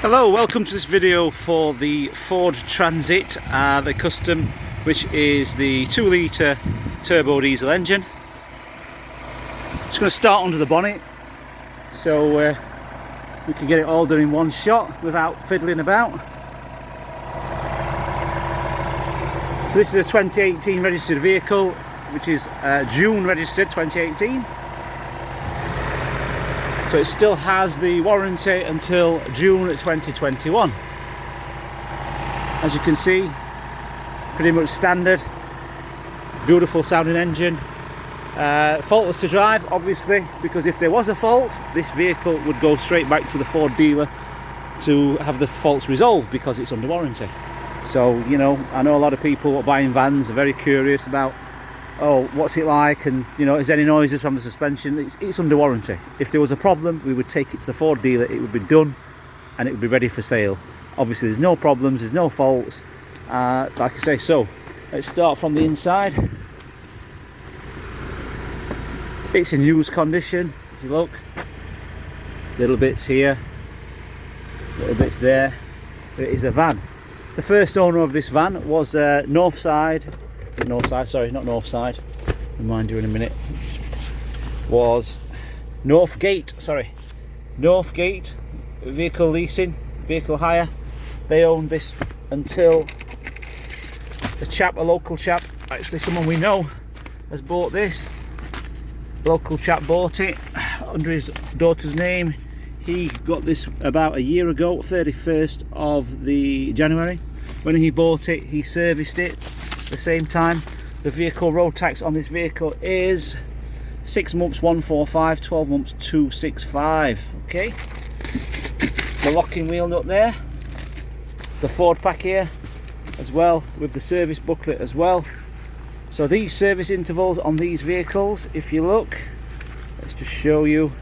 Hello, welcome to this video for the Ford Transit, the Custom, which is the 2-litre turbo diesel engine. Just going to start under the bonnet so we can get it all done in one shot without fiddling about. So this is a 2018 registered vehicle, which is June registered 2018. So it still has the warranty until June 2021. As you can see, pretty much standard, beautiful sounding engine. Faultless to drive, obviously, because if there was a fault, this vehicle would go straight back to the Ford dealer to have the faults resolved because it's under warranty. So, you know, I know a lot of people buying vans are very curious about, oh, what's it like, and you know, is there any noises from the suspension? It's under warranty. If there was a problem, we would take it to the Ford dealer, it would be done and it would be ready for sale. Obviously there's no problems, there's no faults, like I say. So let's start from the inside. It's in used condition. If you look, little bits here, little bits there. It is a van. The first owner of this van was Northside, sorry, not Northside, remind you in a minute, was Northgate, sorry, Northgate Vehicle Leasing, Vehicle Hire. They owned this until a local chap, actually someone we know, has bought this. Local chap bought it under his daughter's name. He got this about a year ago, 31st of the January. When he bought it, he serviced it at the same time. The vehicle road tax on this vehicle is 6 months 145, 12 months 265. Okay. The locking wheel nut there. The Ford pack here as well, with the service booklet as well. So these service intervals on these vehicles, if you look, let's just show you,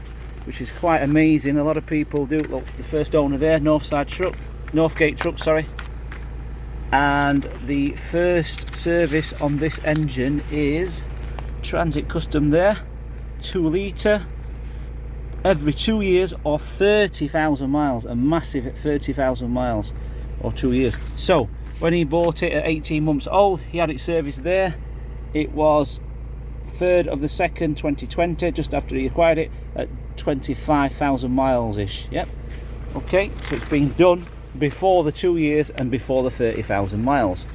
which is quite amazing. A lot of people do. Look, the first owner there, Northgate truck, sorry. And the first service on this engine is Transit Custom there, 2-litre, every 2 years or 30,000 miles, a massive 30,000 miles or 2 years. So when he bought it at 18 months old, he had it serviced there. It was 3rd of the 2nd 2020, just after he acquired it, at 25,000 miles ish. Yep. Okay, so it's been done before the 2 years and before the 30,000 miles.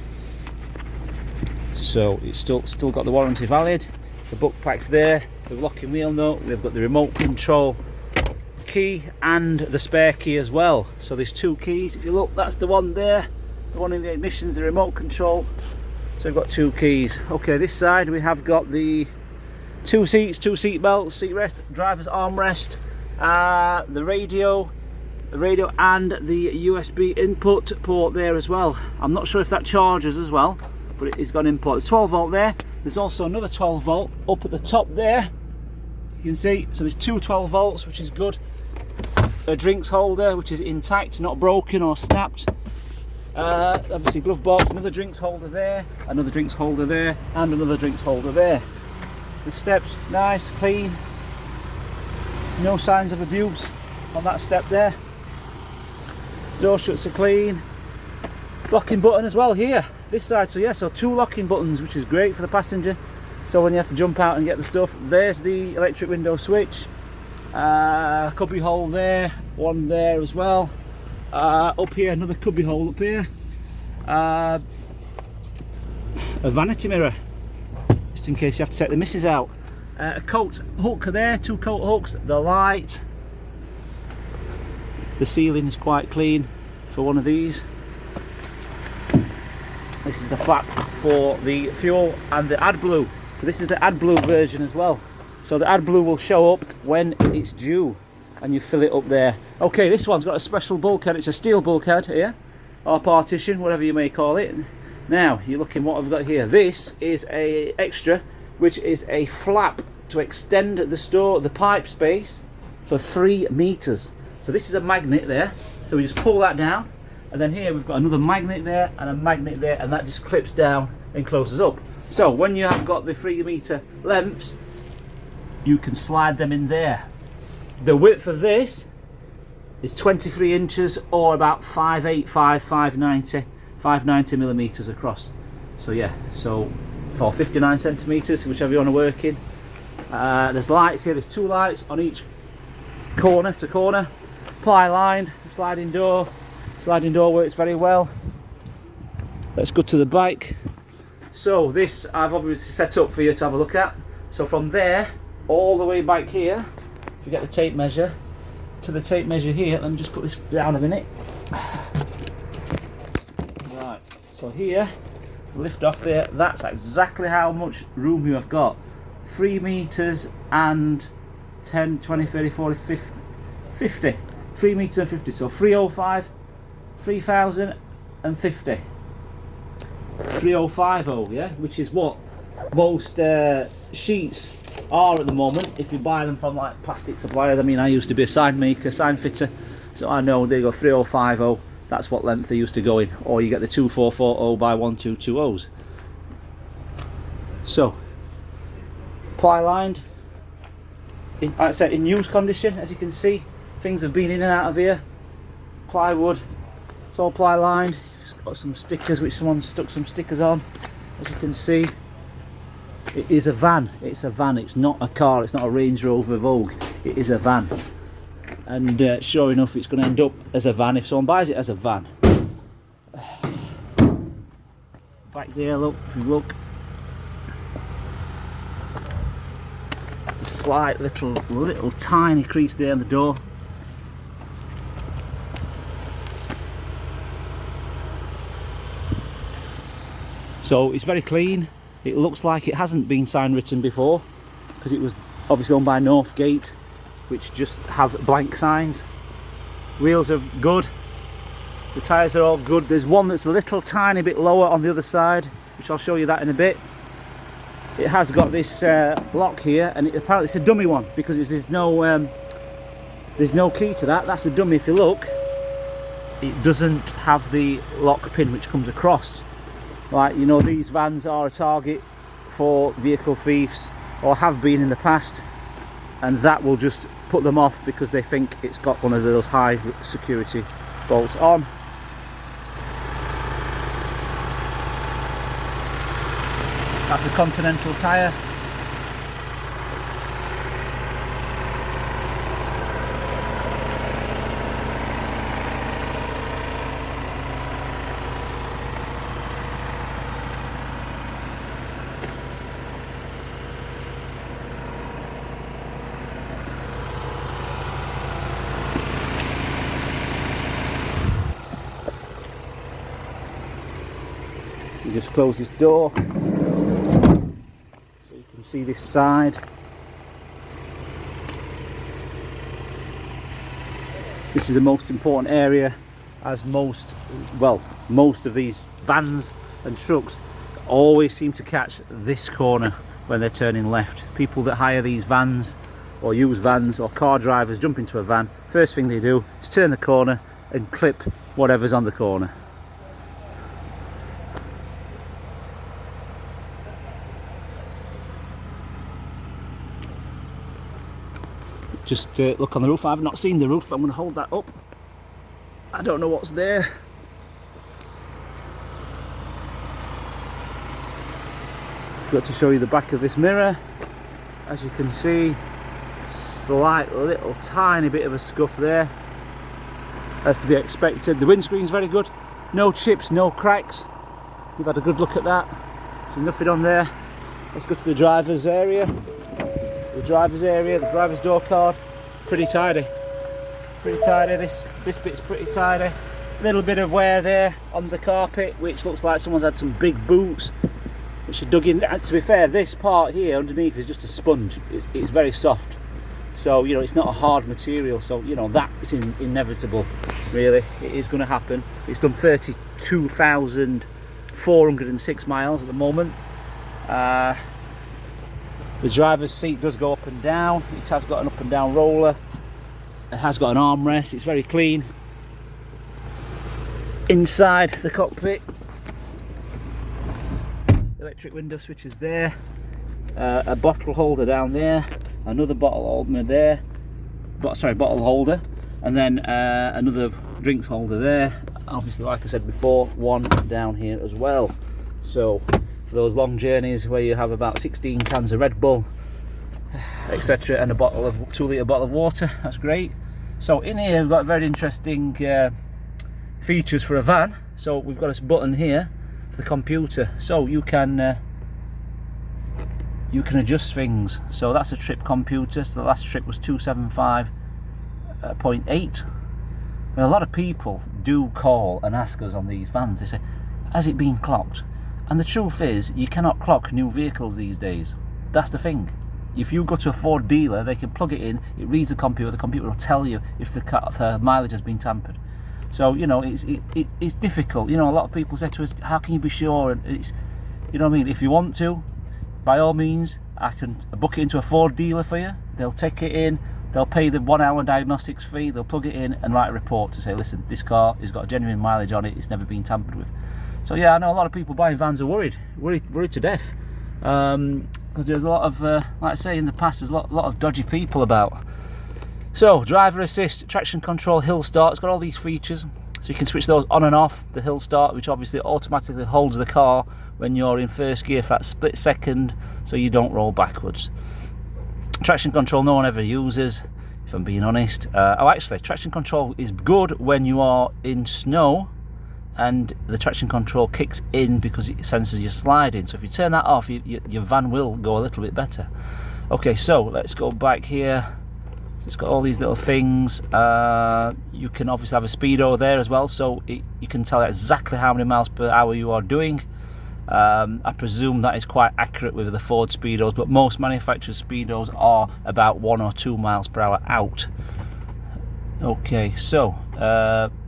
So it's still got the warranty valid. The book pack's there, the locking wheel nut, we've got the remote control key and the spare key as well. So there's 2 keys. If you look, that's the one there, the one in the ignition's the remote control. So we've got 2 keys. Okay, this side we have got the 2 seats, 2 seat belts, seat rest, driver's armrest, the radio and the USB input port there as well. I'm not sure if that charges as well, but it is got input. There's 12 volt there. There's also another 12 volt up at the top there. You can see, so there's 2 12 volts, which is good. A drinks holder, which is intact, not broken or snapped. Obviously glove box, another drinks holder there, another drinks holder there, and another drinks holder there. The steps, nice, clean. No signs of abuse on that step there. Door shuts are clean. Locking button as well here, this side. So yeah, so 2 locking buttons, which is great for the passenger. So when you have to jump out and get the stuff, there's the electric window switch. Cubby hole there, one there as well. Up here, another cubby hole up here. A vanity mirror, just in case you have to take the missus out. A coat hook there, 2 coat hooks. The light. The ceiling is quite clean for one of these. This is the flap for the fuel and the AdBlue. So this is the AdBlue version as well. So the AdBlue will show up when it's due and you fill it up there. Okay, this one's got a special bulkhead. It's a steel bulkhead here, or partition, whatever you may call it. Now you're looking what I've got here. This is a extra, which is a flap to extend the pipe space for 3 meters. So this is a magnet there, so we just pull that down, and then here we've got another magnet there and a magnet there, and that just clips down and closes up. So when you have got the 3 meter lengths, you can slide them in there. The width of this is 23 inches or about 585, 590 millimeters across. So yeah, so for 59 centimeters, whichever you want to work in. There's lights here, there's 2 lights on each corner to corner. Ply lined, sliding door works very well. Let's go to the bike. So this I've obviously set up for you to have a look at. So from there all the way back here, if you get the tape measure, to the tape measure here, let me just put this down a minute. Right, so here, lift off there, that's exactly how much room you have got. 3 meters and 10, 20, 30, 40, 50. 3 meters and 50, so 305, 3050. 3050, yeah, which is what most sheets are at the moment if you buy them from like plastic suppliers. I mean, I used to be a sign maker, sign fitter, so I know they go 3050, that's what length they used to go in, or you get the 2440 by 1220s. So ply lined, like I said, in use condition. As you can see, things have been in and out of here. Plywood, it's all ply lined. It's got some stickers which someone stuck some stickers on. As you can see, it is a van. It's a van, it's not a car, it's not a Range Rover Vogue, it is a van. And sure enough, it's going to end up as a van if someone buys it as a van. Back there, look, if you look, it's a slight little tiny crease there in the door. So it's very clean. It looks like it hasn't been sign written before, because it was obviously owned by Northgate, which just have blank signs. Wheels are good, the tyres are all good. There's one that's a little tiny bit lower on the other side, which I'll show you that in a bit. It has got this lock here, and apparently it's a dummy one, because there's no key to that. That's a dummy. If you look, it doesn't have the lock pin which comes across. Like, you know, these vans are a target for vehicle thieves, or have been in the past, and that will just put them off because they think it's got one of those high security bolts on. That's a Continental tyre. You just close this door so you can see this side. This is the most important area, as most of these vans and trucks always seem to catch this corner when they're turning left. People that hire these vans or use vans, or car drivers jump into a van, first thing they do is turn the corner and clip whatever's on the corner. Just look on the roof. I've not seen the roof, but I'm going to hold that up. I don't know what's there. Forgot to show you the back of this mirror. As you can see, slight little tiny bit of a scuff there. As to be expected. The windscreen's very good. No chips, no cracks. You've had a good look at that. There's nothing on there. Let's go to the driver's area. The driver's area, the driver's door card, pretty tidy. Pretty tidy, this bit's pretty tidy. A little bit of wear there on the carpet, which looks like someone's had some big boots which are dug in. And to be fair, this part here underneath is just a sponge. It's very soft. So, you know, it's not a hard material, so, you know, that is inevitable, really. It is going to happen. It's done 32,406 miles at the moment. The driver's seat does go up and down. It has got an up and down roller. It has got an armrest. It's very clean. Inside the cockpit, electric window switch is there. A bottle holder down there. Another bottle holder there. Bottle holder. and then another drinks holder there. Obviously, like I said before, one down here as well. So for those long journeys where you have about 16 cans of Red Bull, etc., and a 2-litre bottle of water, that's great. So in here we've got very interesting features for a van. So we've got this button here for the computer, so you can adjust things. So that's a trip computer. So the last trip was 275.8. And a lot of people do call and ask us on these vans, they say, has it been clocked? And the truth is, you cannot clock new vehicles these days. That's the thing. If you go to a Ford dealer, they can plug it in, it reads the computer will tell you if the mileage has been tampered. So, you know, it's difficult. You know, a lot of people say to us, how can you be sure? And it's, you know what I mean, if you want to, by all means, I can book it into a Ford dealer for you. They'll take it in, they'll pay the 1 hour diagnostics fee, they'll plug it in and write a report to say, listen, this car has got a genuine mileage on it, it's never been tampered with. So yeah, I know a lot of people buying vans are worried to death. Because there's a lot of, like I say, in the past, there's a lot of dodgy people about. So, driver assist, traction control, hill start, it's got all these features. So you can switch those on and off. The hill start, which obviously automatically holds the car when you're in first gear for that split second, so you don't roll backwards. Traction control no one ever uses, if I'm being honest. Oh, actually, traction control is good when you are in snow, and the traction control kicks in because it senses you're sliding. So if you turn that off, your van will go a little bit better. Okay, so let's go back here. It's got all these little things. You can obviously have a speedo there as well, so you can tell exactly how many miles per hour you are doing. I presume that is quite accurate with the Ford speedos, but most manufacturers' speedos are about 1 or 2 miles per hour out. Okay, so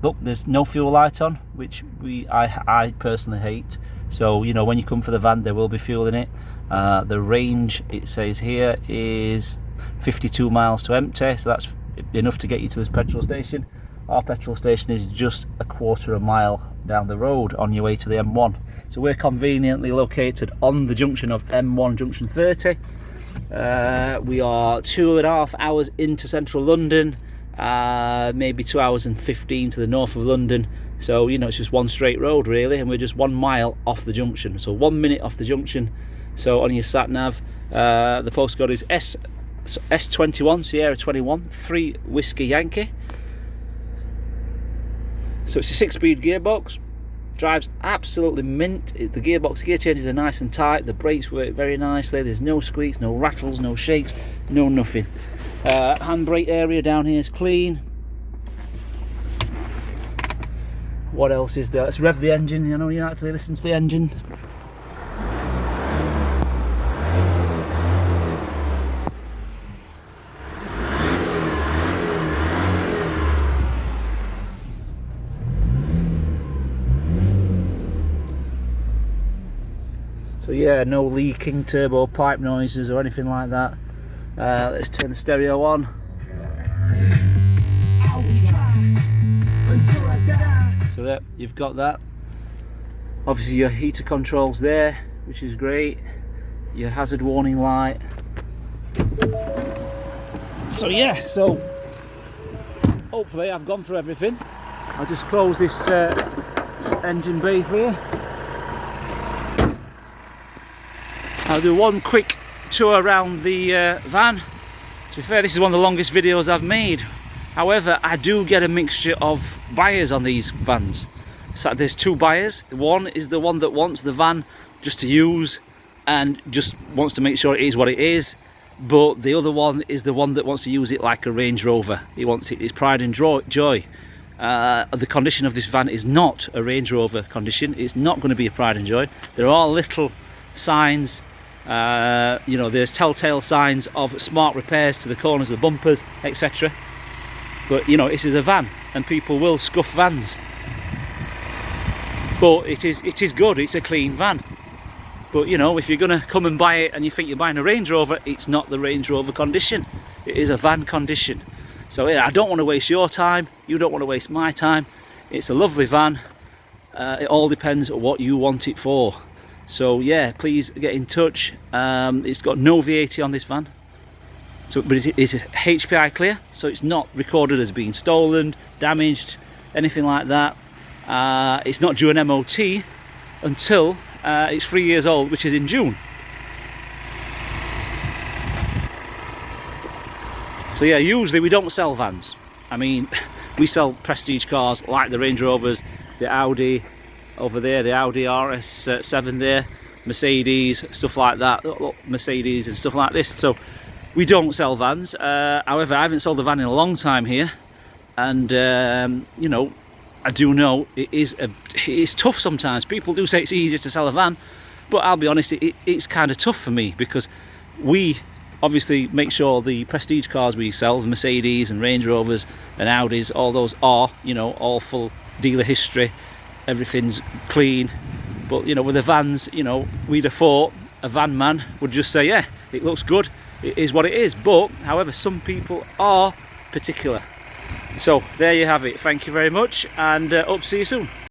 look, there's no fuel light on, which I personally hate. So, you know, when you come for the van, there will be fuel in it. The range, it says here, is 52 miles to empty, so that's enough to get you to this petrol station. Our petrol station is just a 1/4 mile down the road on your way to the M1. So we're conveniently located on the junction of M1 junction 30. We are 2.5 hours into central London, maybe 2 hours and 15 to the north of London. So, you know, it's just one straight road really, and we're just 1 mile off the junction, so 1 minute off the junction. So on your sat nav, the postcode is S21 Sierra 21 3 Whiskey Yankee. So it's a 6-speed gearbox, drives absolutely mint. The gear changes are nice and tight, the brakes work very nicely, there's no squeaks, no rattles, no shakes, no nothing. Handbrake area down here is clean. What else is there? Let's rev the engine. You know, you actually listen to the engine. So yeah, no leaking turbo pipe noises or anything like that. Let's turn the stereo on. So there, you've got that. Obviously your heater controls there, which is great. Your hazard warning light. So yeah, so hopefully I've gone through everything. I'll just close this engine bay here. I'll do one quick tour around the van. To be fair, this is one of the longest videos I've made. However, I do get a mixture of buyers on these vans. So there's 2 buyers. The one is the one that wants the van just to use and just wants to make sure it is what it is. But the other one is the one that wants to use it like a Range Rover. He wants it, his pride and joy. The condition of this van is not a Range Rover condition. It's not going to be a pride and joy. There are little signs. You know, there's telltale signs of smart repairs to the corners of the bumpers, etc. But you know, this is a van, and people will scuff vans. But it is good. It's a clean van. But you know, if you're gonna come and buy it and you think you're buying a Range Rover, it's not the Range Rover condition. It is a van condition. So yeah, I don't want to waste your time. You don't want to waste my time. It's a lovely van. It all depends on what you want it for. So yeah, please get in touch. It's got no VAT on this van. So, but it's a HPI clear, so it's not recorded as being stolen, damaged, anything like that. It's not due an MOT until it's 3 years old, which is in June. So yeah, usually we don't sell vans. I mean, we sell prestige cars like the Range Rovers, the Audi over there, the Audi RS7 there, Mercedes, stuff like that, Mercedes and stuff like this. So we don't sell vans. However, I haven't sold a van in a long time here, and you know, I do know it is tough sometimes. People do say it's easier to sell a van, but I'll be honest, it's kind of tough for me, because we obviously make sure the prestige cars we sell, the Mercedes and Range Rovers and Audis, all those are, you know, all full dealer history, everything's clean. But you know, with the vans, you know, we'd have thought a van man would just say, yeah, it looks good, it is what it is. But however, some people are particular. So there you have it. Thank you very much, and hope to see you soon.